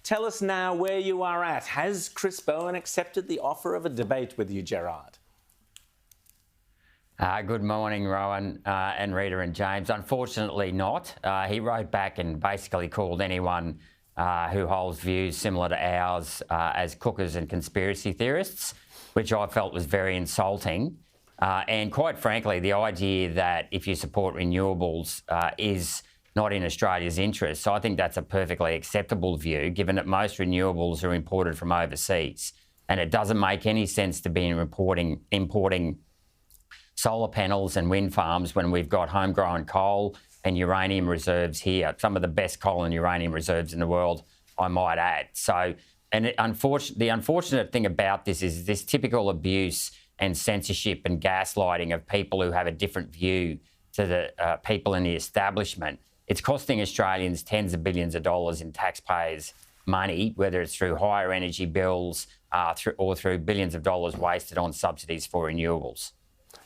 Tell us now where you are at. Has Chris Bowen accepted the offer of a debate with you, Gerard? Good morning, Rowan and Rita and James. Unfortunately not. He wrote back and basically called anyone who holds views similar to ours as cookers and conspiracy theorists, which I felt was very insulting. And quite frankly, the idea that if you support renewables is not in Australia's interest. So I think that's a perfectly acceptable view, given that most renewables are imported from overseas. And it doesn't make any sense to be importing solar panels and wind farms when we've got homegrown coal and uranium reserves here, some of the best coal and uranium reserves in the world, I might add. So, and the unfortunate thing about this is this typical abuse and censorship and gaslighting of people who have a different view to the people in the establishment. It's costing Australians tens of billions of dollars in taxpayers' money, whether it's through higher energy bills or through billions of dollars wasted on subsidies for renewables.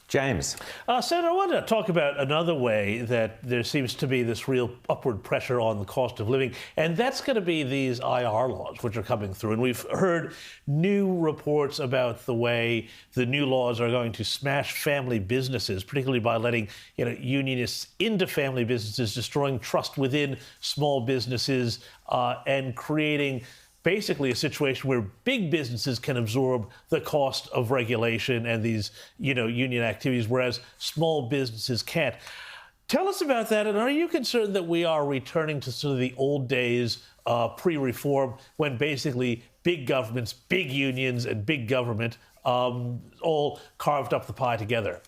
James. Senator, I wanted to talk about another way that there seems to be this real upward pressure on the cost of living, and that's going to be these IR laws, which are coming through. And we've heard new reports about the way the new laws are going to smash family businesses, particularly by letting unionists into family businesses, destroying trust within small businesses, and creating basically a situation where big businesses can absorb the cost of regulation and these, union activities, whereas small businesses can't. Tell us about that, and are you concerned that we are returning to sort of the old days pre-reform when basically big governments, big unions and big government all carved up the pie together?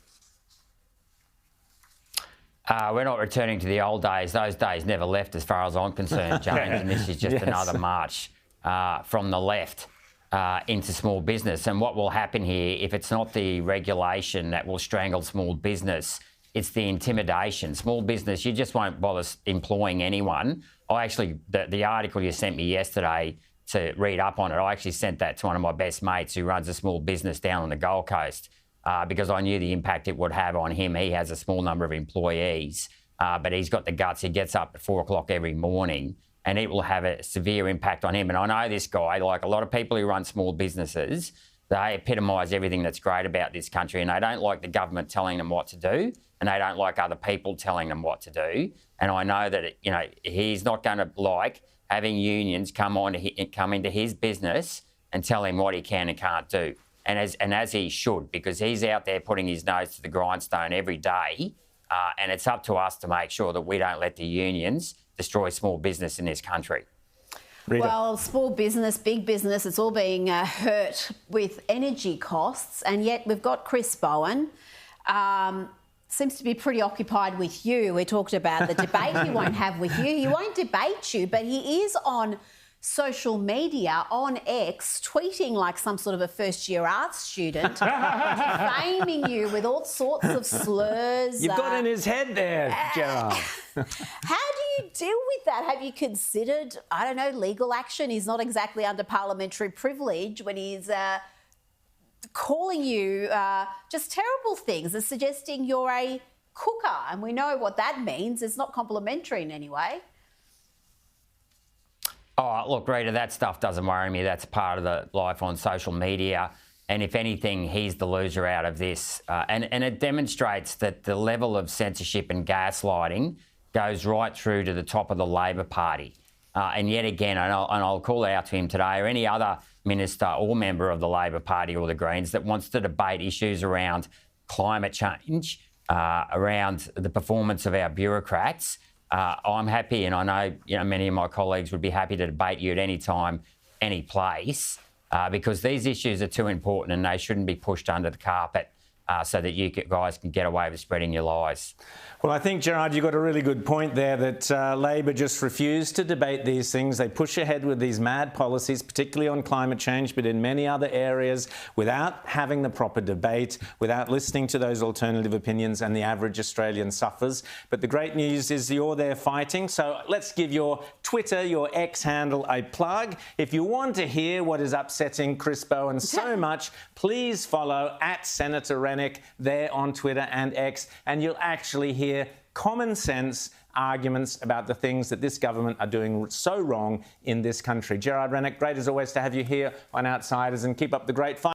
We're not returning to the old days. Those days never left as far as I'm concerned, James, and this is just another march from the left into small business. And what will happen here, if it's not the regulation that will strangle small business, it's the intimidation. Small business, you just won't bother employing anyone. The article you sent me yesterday to read up on it, I actually sent that to one of my best mates who runs a small business down on the Gold Coast because I knew the impact it would have on him. He has a small number of employees, but he's got the guts. He gets up at 4 o'clock every morning, and it will have a severe impact on him. And I know this guy, like a lot of people who run small businesses, they epitomise everything that's great about this country, and they don't like the government telling them what to do, and they don't like other people telling them what to do. And I know that, he's not going to like having unions come into his business and tell him what he can and can't do. And as he should, because he's out there putting his nose to the grindstone every day, and it's up to us to make sure that we don't let the unions destroy small business in this country. Rita. Well, small business, big business, it's all being hurt with energy costs, and yet we've got Chris Bowen. Seems to be pretty occupied with you. We talked about the debate he won't have with you. He won't debate you, but he is on social media, on X, tweeting like some sort of a first-year arts student, defaming you with all sorts of slurs. You've got in his head there, Gerard. How do you deal with that? Have you considered, legal action? He's not exactly under parliamentary privilege when he's calling you just terrible things and suggesting you're a cooker. And we know what that means. It's not complimentary in any way. Oh, look, Rita, that stuff doesn't worry me. That's part of the life on social media. And if anything, he's the loser out of this. And it demonstrates that the level of censorship and gaslighting goes right through to the top of the Labor Party. And yet again, and I'll call out to him today, or any other minister or member of the Labor Party or the Greens that wants to debate issues around climate change, around the performance of our bureaucrats, I'm happy, and I know many of my colleagues would be happy to debate you at any time, any place, because these issues are too important and they shouldn't be pushed under the carpet so that you guys can get away with spreading your lies. Well, I think, Gerard, you've got a really good point there that Labor just refused to debate these things. They push ahead with these mad policies, particularly on climate change, but in many other areas, without having the proper debate, without listening to those alternative opinions, and the average Australian suffers. But the great news is you're there fighting. So let's give your Twitter, your X handle, a plug. If you want to hear what is upsetting Chris Bowen so much, please follow @Senator Rennick there on Twitter and X, and you'll actually hear common sense arguments about the things that this government are doing so wrong in this country. Gerard Rennick, great as always to have you here on Outsiders, and keep up the great fight.